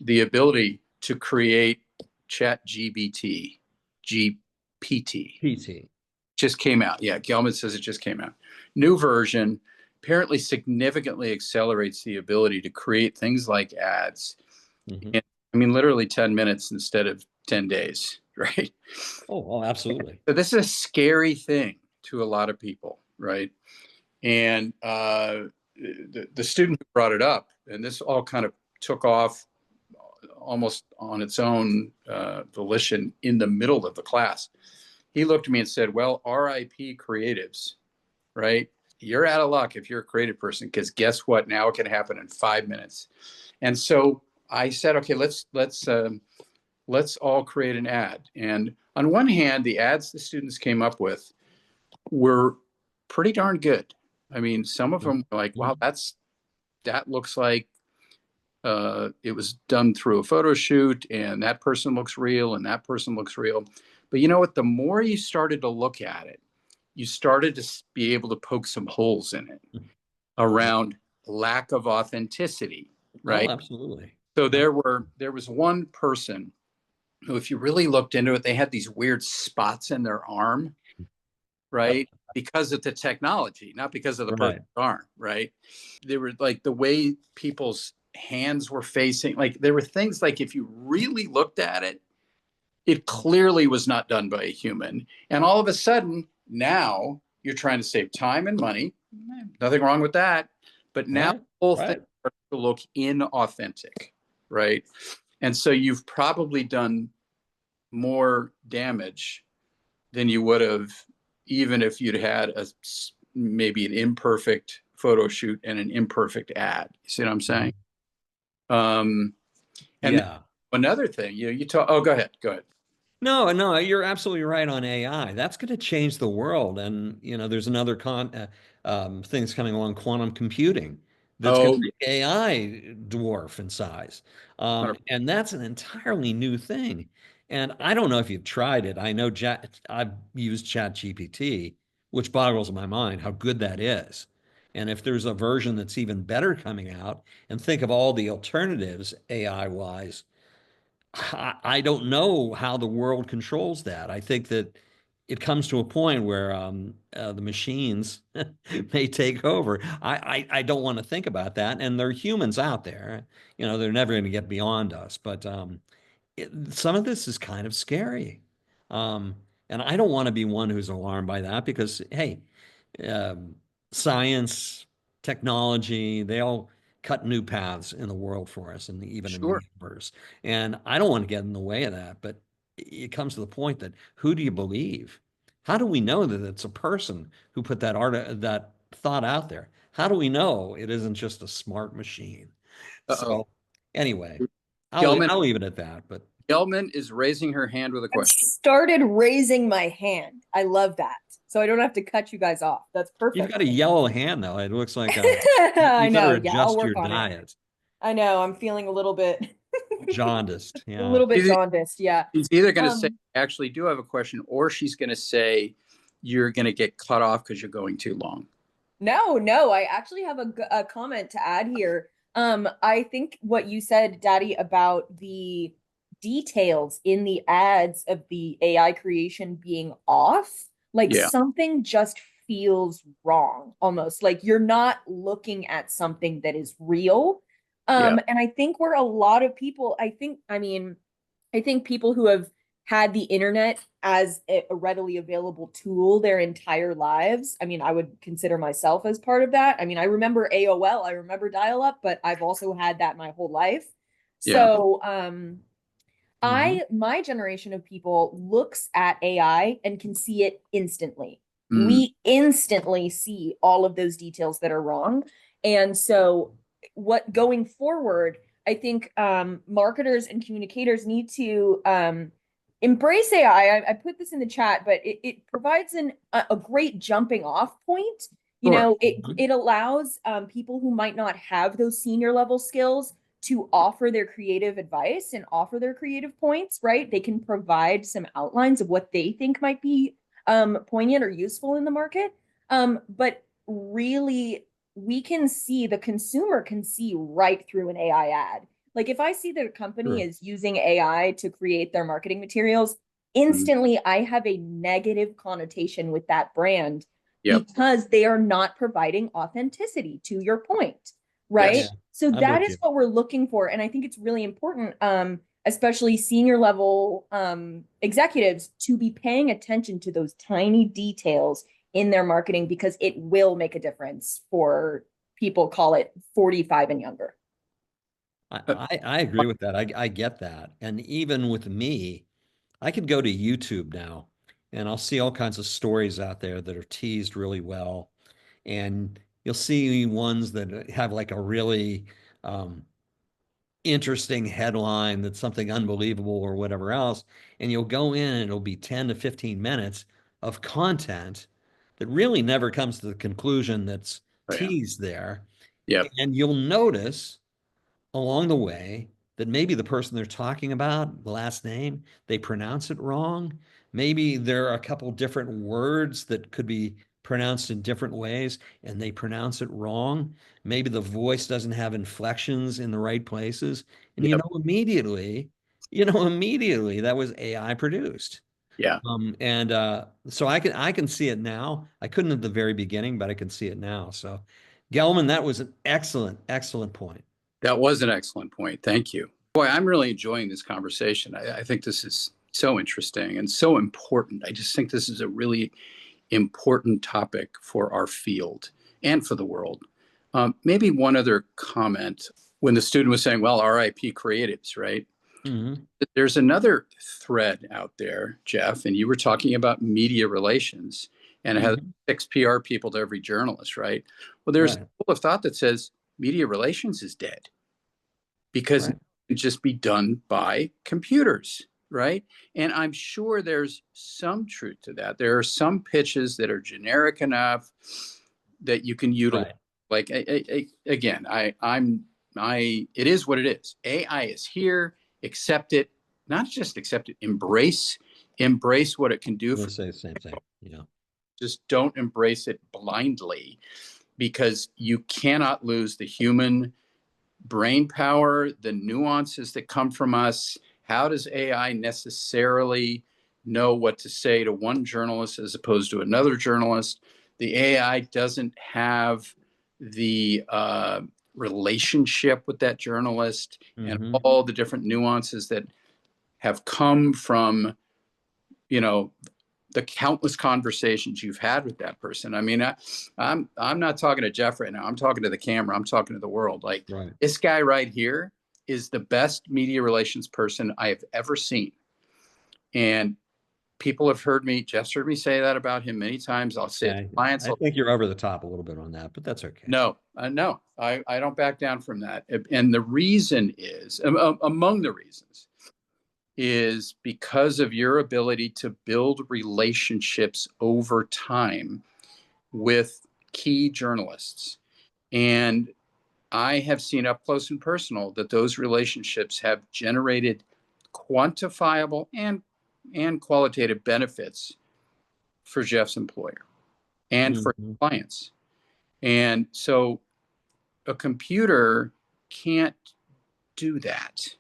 [SPEAKER 1] the ability to create ChatGPT, GPT.
[SPEAKER 2] PT.
[SPEAKER 1] Just came out. Yeah, Gelman says it just came out. New version apparently significantly accelerates the ability to create things like ads.
[SPEAKER 2] Hmm.
[SPEAKER 1] In, I mean, literally 10 minutes instead of 10 days, right?
[SPEAKER 2] Oh, absolutely.
[SPEAKER 1] So this is a scary thing to a lot of people, right? And the student who brought it up, and this all kind of took off almost on its own volition in the middle of the class. He looked at me and said, "Well, RIP creatives, right? You're out of luck if you're a creative person, because guess what? Now it can happen in 5 minutes." And so I said, "Okay, let's all create an ad." And on one hand, the ads the students came up with were pretty darn good. I mean, some of them were like, "Wow,
[SPEAKER 2] Mhm.
[SPEAKER 1] that looks like it was done through a photo shoot, and that person looks real, and that person looks real." But you know what? The more you started to look at it, you started to be able to poke some holes in it
[SPEAKER 2] Yeah.
[SPEAKER 1] around lack of authenticity,
[SPEAKER 2] Oh,
[SPEAKER 1] right?
[SPEAKER 2] absolutely.
[SPEAKER 1] So
[SPEAKER 2] Ab-
[SPEAKER 1] there was one person who, if you really looked into it, they had these weird spots in their arm, right? Because of the technology, not because of the person's
[SPEAKER 2] Right.
[SPEAKER 1] arm, right? They were like the way people's hands were facing, like there were things like if you really looked at it, it clearly was not done by a human. And all of a sudden, now you're trying to save time and money. Nothing wrong with that. But now the
[SPEAKER 2] Right.
[SPEAKER 1] whole thing
[SPEAKER 2] Right.
[SPEAKER 1] starts to look inauthentic, right? And so you've probably done more damage than you would have even if you'd had maybe an imperfect photo shoot and an imperfect ad. You see what I'm saying?
[SPEAKER 2] Mhm.
[SPEAKER 1] Um, and
[SPEAKER 2] Yeah.
[SPEAKER 1] another thing, you talk. Oh, go ahead. Go ahead.
[SPEAKER 2] No, no, you're absolutely right on AI. That's going to change the world. And, there's another things coming along, quantum computing, that's going to
[SPEAKER 1] Oh,
[SPEAKER 2] make AI dwarf in size.
[SPEAKER 1] 100%.
[SPEAKER 2] And that's an entirely new thing. And I don't know if you've tried it. I know I've used ChatGPT, which boggles my mind how good that is. And if there's a version that's even better coming out, and think of all the alternatives AI wise, I don't know how the world controls that. I think that it comes to a point where the machines may take over. I don't want to think about that. And there are humans out there, they're never going to get beyond us. But some of this is kind of scary. Um, and I don't want to be one who's alarmed by that because, hey, um, science, technology, they all cut new paths in the world for us and even in the
[SPEAKER 1] Sure.
[SPEAKER 2] universe. And I don't want to get in the way of that. But it comes to the point that who do you believe? How do we know that it's a person who put that thought out there? How do we know it isn't just a smart machine?
[SPEAKER 1] Uh-oh.
[SPEAKER 2] So anyway,
[SPEAKER 1] Gelman,
[SPEAKER 2] I'll leave it at that. But
[SPEAKER 1] Gelman is raising her hand with a
[SPEAKER 3] I've
[SPEAKER 1] question.
[SPEAKER 3] started raising my hand. I love that. So I don't have to cut you guys off. That's
[SPEAKER 2] you've
[SPEAKER 3] perfect.
[SPEAKER 2] got a yellow hand though. It looks like
[SPEAKER 3] I
[SPEAKER 2] you
[SPEAKER 3] know.
[SPEAKER 2] better
[SPEAKER 3] Yeah, I'll
[SPEAKER 2] adjust your
[SPEAKER 3] work on it.
[SPEAKER 2] diet.
[SPEAKER 3] I know. I'm feeling a little bit
[SPEAKER 2] Jaundiced.
[SPEAKER 3] a
[SPEAKER 2] Yeah.
[SPEAKER 3] little bit jaundiced. Yeah.
[SPEAKER 1] She's either going to say,
[SPEAKER 3] Um,
[SPEAKER 1] I actually do have a question, or she's going to say, you're going to get cut off because you're going too long.
[SPEAKER 3] no, I actually have a comment to add here. I think what you said, Daddy, about the details in the ads of the AI creation being off, like
[SPEAKER 1] Yeah.
[SPEAKER 3] something just feels wrong, almost like you're not looking at something that is real.
[SPEAKER 1] Yeah.
[SPEAKER 3] And I think where a lot of people, I think people who have had the internet as a readily available tool their entire lives. I mean, I would consider myself as part of that. I mean, I remember AOL, I remember dial up, but I've also had that my whole life.
[SPEAKER 1] Yeah.
[SPEAKER 3] So,
[SPEAKER 2] Mhm.
[SPEAKER 3] my generation of people looks at AI and can see it instantly.
[SPEAKER 1] Mm,
[SPEAKER 3] We instantly see all of those details that are wrong. And so, what going forward, I think marketers and communicators need to embrace AI. I put this in the chat, but it provides a great jumping off point. You
[SPEAKER 1] sure.
[SPEAKER 3] know,
[SPEAKER 2] Mhm.
[SPEAKER 3] it allows people who might not have those senior level skills to offer their creative advice and offer their creative points, right? They can provide some outlines of what they think might be poignant or useful in the market. But really, we can see, the consumer can see right through an AI ad. Like if I see that a company
[SPEAKER 2] Sure.
[SPEAKER 3] is using AI to create their marketing materials,
[SPEAKER 1] Mm,
[SPEAKER 3] instantly I have a negative connotation with that brand
[SPEAKER 1] yep.
[SPEAKER 3] because they are not providing authenticity, to your point, right?
[SPEAKER 2] Yeah.
[SPEAKER 1] Yes.
[SPEAKER 3] So
[SPEAKER 2] I'm
[SPEAKER 3] that
[SPEAKER 2] with
[SPEAKER 3] is
[SPEAKER 2] you.
[SPEAKER 3] what we're looking for. And I think it's really important, especially senior level executives, to be paying attention to those tiny details in their marketing because it will make a difference for people, call it 45 and younger.
[SPEAKER 1] Uh,
[SPEAKER 2] I agree with that. I get that. And even with me, I could go to YouTube now and I'll see all kinds of stories out there that are teased really well. And you'll see ones that have like a really um, interesting headline that's something unbelievable or whatever else. And you'll go in and it'll be 10 to 15 minutes of content that really never comes to the conclusion that's
[SPEAKER 1] oh, yeah.
[SPEAKER 2] teased there.
[SPEAKER 1] Yep.
[SPEAKER 2] And you'll notice along the way that maybe the person they're talking about, the last name, they pronounce it wrong. Maybe there are a couple different words that could be pronounced in different ways and they pronounce it wrong. Maybe the voice doesn't have inflections in the right places. And
[SPEAKER 1] Yep.
[SPEAKER 2] immediately that was AI produced.
[SPEAKER 1] Yeah.
[SPEAKER 2] And so I can see it now. I couldn't at the very beginning, but I can see it now. So Gelman, that was an excellent point.
[SPEAKER 1] That was an excellent point. Thank you. Boy, I'm really enjoying this conversation. I think this is so interesting and so important. I just think this is a really important topic for our field and for the world. Maybe one other comment when the student was saying, well, RIP creatives, right?
[SPEAKER 2] Mhm.
[SPEAKER 1] There's another thread out there, Jeff, and you were talking about media relations and it has
[SPEAKER 2] Mhm.
[SPEAKER 1] 6 PR people to every journalist, right? Well, there's a
[SPEAKER 2] Right,
[SPEAKER 1] school of thought that says media relations is dead because it
[SPEAKER 2] right.
[SPEAKER 1] can just be done by computers, right? And I'm sure there's some truth to that. There are some pitches that are generic enough that you can utilize.
[SPEAKER 2] Right.
[SPEAKER 1] Like again, it is what it is. AI is here. Accept it, not just accept it. Embrace what it can do
[SPEAKER 2] I'm going
[SPEAKER 1] for.
[SPEAKER 2] to say the same thing. Yeah.
[SPEAKER 1] Just don't embrace it blindly because you cannot lose the human brain power, the nuances that come from us. How does AI necessarily know what to say to one journalist as opposed to another journalist. The AI doesn't have the relationship with that journalist and
[SPEAKER 2] Mhm.
[SPEAKER 1] all the different nuances that have come from, you know, the countless conversations you've had with that person. I mean, I'm not talking to Jeff right now. I'm talking to the camera. I'm talking to the world. Like,
[SPEAKER 2] Right.
[SPEAKER 1] this guy right here is the best media relations person I have ever seen. And people have heard me, Jeff's heard me say that about him many times. I'll say it
[SPEAKER 2] Yeah,
[SPEAKER 1] to clients.
[SPEAKER 2] I think you're over the top a little bit on that, but that's okay.
[SPEAKER 1] No, I don't back down from that. And the reason is, among the reasons, is because of your ability to build relationships over time with key journalists. And I have seen up close and personal that those relationships have generated quantifiable and qualitative benefits for Jeff's employer and for
[SPEAKER 2] Mhm.
[SPEAKER 1] clients. And so a computer can't do that,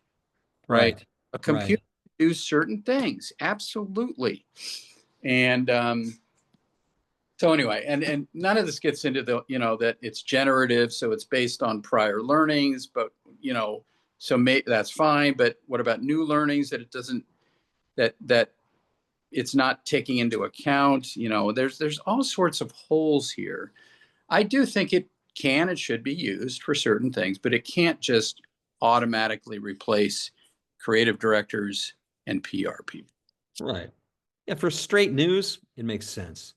[SPEAKER 1] right?
[SPEAKER 2] Right.
[SPEAKER 1] A
[SPEAKER 2] Right.
[SPEAKER 1] computer can do certain things, absolutely. And so anyway, and none of this gets into the, that it's generative, so it's based on prior learnings, but so that's fine. But what about new learnings that it doesn't, that it's not taking into account? There's all sorts of holes here. I do think it can and should be used for certain things, but it can't just automatically replace creative directors and PR people.
[SPEAKER 2] Right. Yeah, for straight news, it makes sense.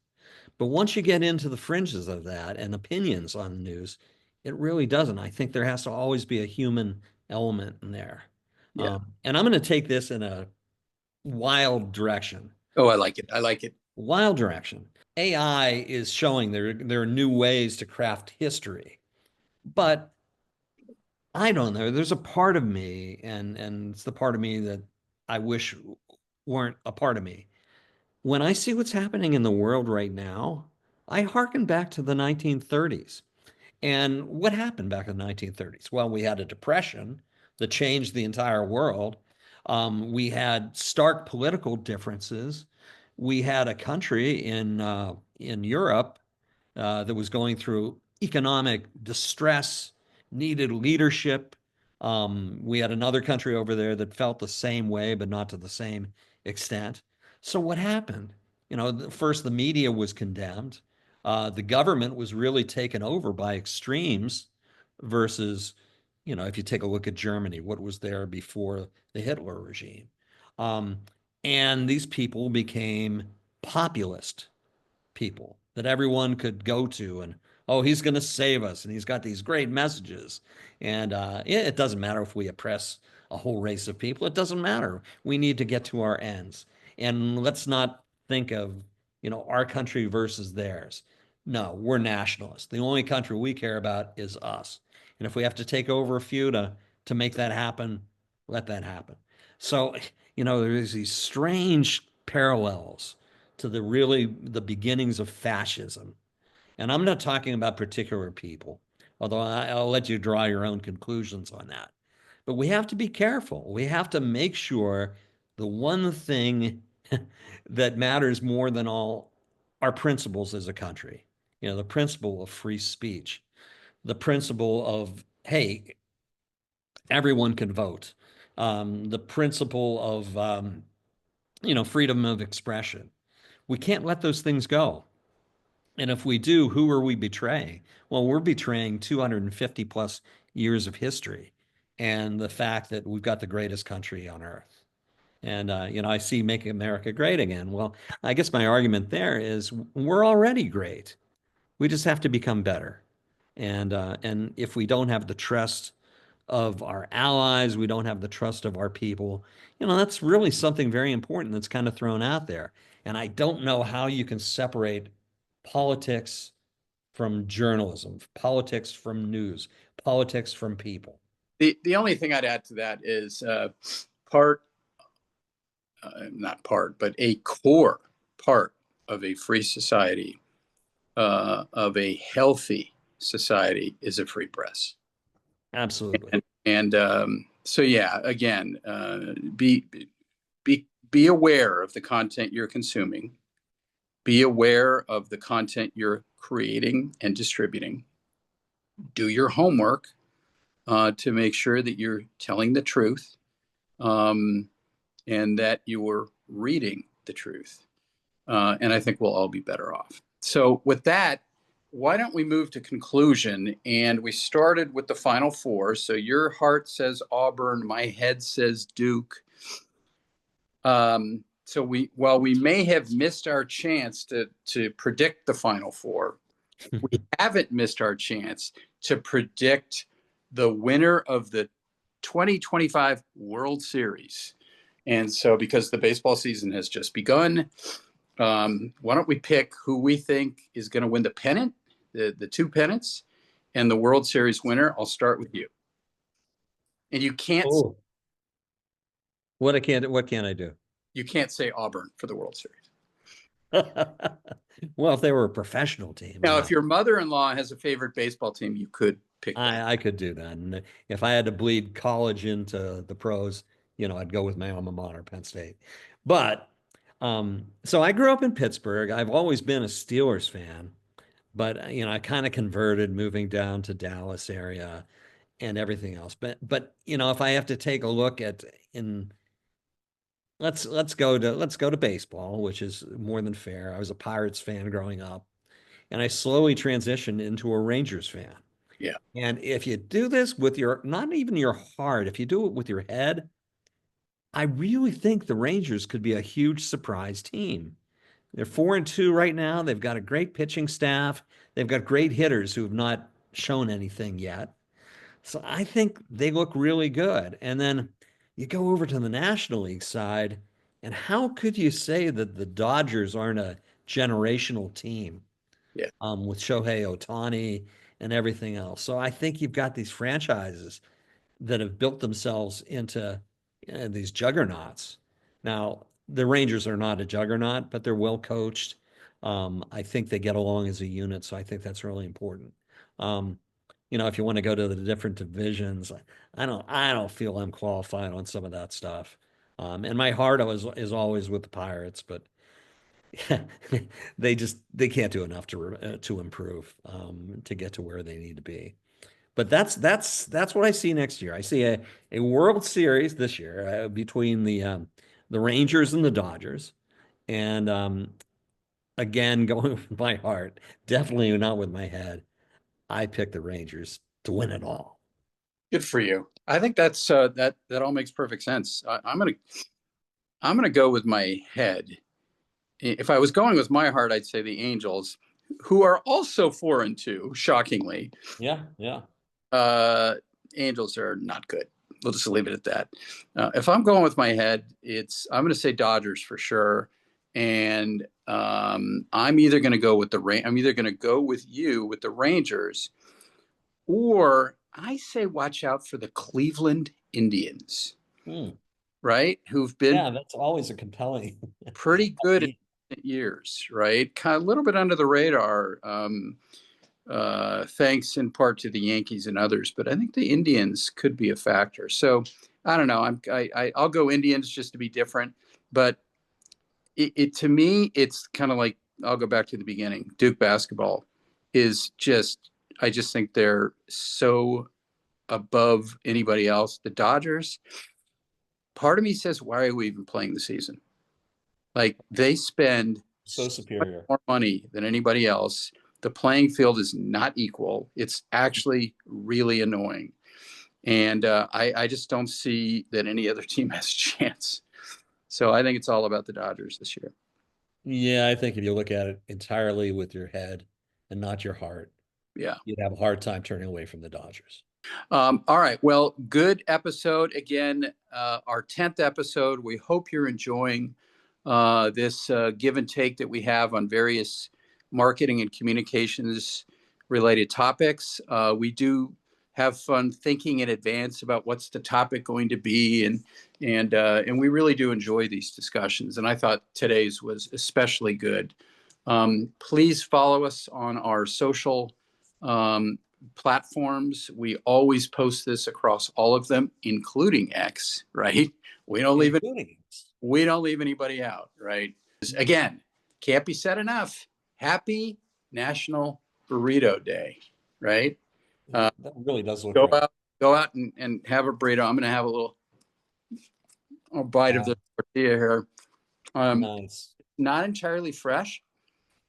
[SPEAKER 2] But once you get into the fringes of that and opinions on news, it really doesn't. I think there has to always be a human element in there.
[SPEAKER 1] Yeah.
[SPEAKER 2] And I'm going to take this in a wild direction.
[SPEAKER 1] Oh, I like it. I like it.
[SPEAKER 2] Wild direction. AI is showing there are new ways to craft history. But I don't know. There's a part of me, and it's the part of me that I wish weren't a part of me. When I see what's happening in the world right now, I hearken back to the 1930s. And what happened back in the 1930s? Well, we had a depression that changed the entire world. We had stark political differences. We had a country in Europe that was going through economic distress, needed leadership. We had another country over there that felt the same way, but not to the same extent. So what happened? First the media was condemned. The government was really taken over by extremes versus, if you take a look at Germany, what was there before the Hitler regime? Um, and these people became populist people that everyone could go to and, oh, he's going to save us and he's got these great messages. And it doesn't matter if we oppress a whole race of people. It doesn't matter. We need to get to our ends. And let's not think of, our country versus theirs. No, we're nationalists. The only country we care about is us. And if we have to take over a few to make that happen, let that happen. So, there's these strange parallels to the beginnings of fascism. And I'm not talking about particular people, although I'll let you draw your own conclusions on that. But we have to be careful. We have to make sure the one thing that matters more than all our principles as a country, the principle of free speech, the principle of, hey, everyone can vote, the principle of, freedom of expression. We can't let those things go. And if we do, who are we betraying? Well, we're betraying 250 plus years of history and the fact that we've got the greatest country on earth. And, I see Make America Great Again. Well, I guess my argument there is we're already great. We just have to become better. And if we don't have the trust of our allies, we don't have the trust of our people, that's really something very important that's kind of thrown out there. And I don't know how you can separate politics from journalism, politics from news, politics from people.
[SPEAKER 1] The only thing I'd add to that is part, not part, but a core part of a free society, of a healthy society, is a free press.
[SPEAKER 2] Absolutely.
[SPEAKER 1] And so, yeah, again, be be aware of the content you're consuming. Be aware of the content you're creating and distributing. Do your homework to make sure that you're telling the truth, and that you're reading the truth. And I think we'll all be better off. So with that, why don't we move to conclusion? And we started with the Final Four. So your heart says Auburn, my head says Duke. So while we may have missed our chance to predict the Final Four, we haven't missed our chance to predict the winner of the 2025 World Series. And so because the baseball season has just begun, why don't we pick who we think is going to win the pennant, the two pennants, and the World Series winner? I'll start with you. And you can't
[SPEAKER 2] Oh. What can I do?
[SPEAKER 1] You can't say Auburn for the World Series.
[SPEAKER 2] Well, if they were a professional team.
[SPEAKER 1] Now, if your mother-in-law has a favorite baseball team, you could pick that.
[SPEAKER 2] I could do that. And if I had to bleed college into the pros, I'd go with my alma mater, Penn State. But so I grew up in Pittsburgh. I've always been a Steelers fan, but I kind of converted moving down to Dallas area and everything else. But if I have to take a look at let's go to baseball, which is more than fair. I was a Pirates fan growing up, and I slowly transitioned into a Rangers fan.
[SPEAKER 1] Yeah.
[SPEAKER 2] And if you do this with not even your heart, if you do it with your head, I really think the Rangers could be a huge surprise team. They're 4-2 right now. They've got a great pitching staff. They've got great hitters who have not shown anything yet. So I think they look really good. And then you go over to the National League side, and how could you say that the Dodgers aren't a generational team?
[SPEAKER 1] Yeah.
[SPEAKER 2] With Shohei Ohtani and everything else. So I think you've got these franchises that have built themselves into these juggernauts. Now, the Rangers are not a juggernaut, but they're well coached. I think they get along as a unit, so I think that's really important. If you want to go to the different divisions, I don't feel I'm qualified on some of that stuff. And my heart is always with the Pirates, but they can't do enough to improve to get to where they need to be. But that's what I see next year. I see a World Series this year between the Rangers and the Dodgers, and again going with my heart, definitely not with my head. I picked the Rangers to win it all.
[SPEAKER 1] Good for you. I think that's that all makes perfect sense. I'm gonna go with my head. If I was going with my heart, I'd say the Angels, who are also 4-2, shockingly.
[SPEAKER 2] Yeah.
[SPEAKER 1] Angels are not good. We'll just leave it at that. If I'm going with my head, I'm going to say Dodgers for sure. And I'm either going to go with I'm either going to go with you with the Rangers, or I say watch out for the Cleveland Indians, right? Who've been
[SPEAKER 2] that's always a compelling,
[SPEAKER 1] pretty good in years, right? Kind of a little bit under the radar. Thanks in part to the Yankees and others, but I think the Indians could be a factor. So I don't know. I'll go Indians just to be different, but to me, it's kind of like, I'll go back to the beginning. Duke basketball is I just think they're so above anybody else. The Dodgers, part of me says, why are we even playing the season? Like, they spend
[SPEAKER 2] so superior
[SPEAKER 1] more money than anybody else. The playing field is not equal. It's actually really annoying. And I just don't see that any other team has a chance. So I think it's all about the Dodgers this year.
[SPEAKER 2] Yeah, I think if you look at it entirely with your head and not your heart, you'd have a hard time turning away from the Dodgers.
[SPEAKER 1] All right. Well, good episode. Again, our 10th episode. We hope you're enjoying this give and take that we have on various marketing and communications related topics. We do have fun thinking in advance about what's the topic going to be, and we really do enjoy these discussions. And I thought today's was especially good. Please follow us on our social platforms. We always post this across all of them, including X, right? We don't leave it. we don't leave anybody out, right? Again, can't be said enough. Happy National Burrito Day, right?
[SPEAKER 2] That really does look
[SPEAKER 1] Go
[SPEAKER 2] great.
[SPEAKER 1] out, and have a burrito. I'm going to have a bite of the tortilla here.
[SPEAKER 2] Nice.
[SPEAKER 1] Not entirely fresh,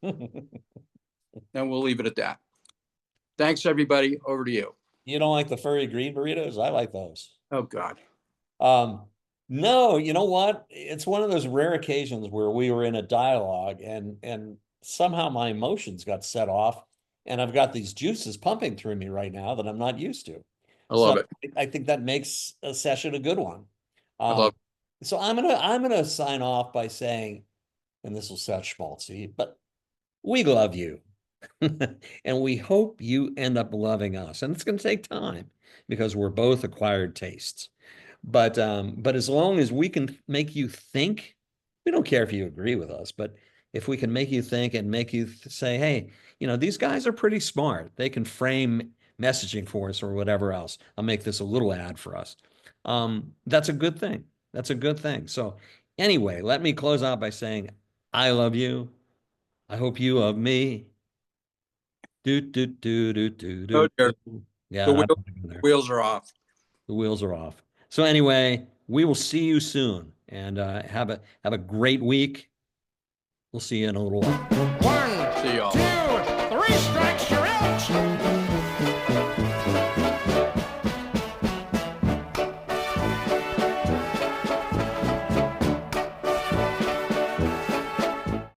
[SPEAKER 1] and we'll leave it at that. Thanks, everybody. Over to you.
[SPEAKER 2] You don't like the furry green burritos? I like those.
[SPEAKER 1] Oh, God.
[SPEAKER 2] No, you know what? It's one of those rare occasions where we were in a dialogue and somehow my emotions got set off, and I've got these juices pumping through me right now that I'm not used to.
[SPEAKER 1] I love
[SPEAKER 2] So
[SPEAKER 1] it.
[SPEAKER 2] I think that makes a session a good one.
[SPEAKER 1] I love
[SPEAKER 2] So I'm gonna sign off by saying, and this will sound schmaltzy, but we love you. And we hope you end up loving us. And it's going to take time because we're both acquired tastes. But as long as we can make you think, we don't care if you agree with us, but if we can make you think and make you say, hey, these guys are pretty smart. They can frame messaging for us or whatever else. I'll make this a little ad for us. That's a good thing. That's a good thing. So anyway, let me close out by saying, I love you. I hope you love me. Do, do, do, do, do,
[SPEAKER 1] Oh,
[SPEAKER 2] do.
[SPEAKER 1] dear.
[SPEAKER 2] Yeah,
[SPEAKER 1] The
[SPEAKER 2] I don't go there.
[SPEAKER 1] Wheels are off.
[SPEAKER 2] The wheels are off. So anyway, we will see you soon, and have a great week. We'll see you in a little while.
[SPEAKER 4] 1,
[SPEAKER 1] See y'all.
[SPEAKER 4] 2, 3 strikes.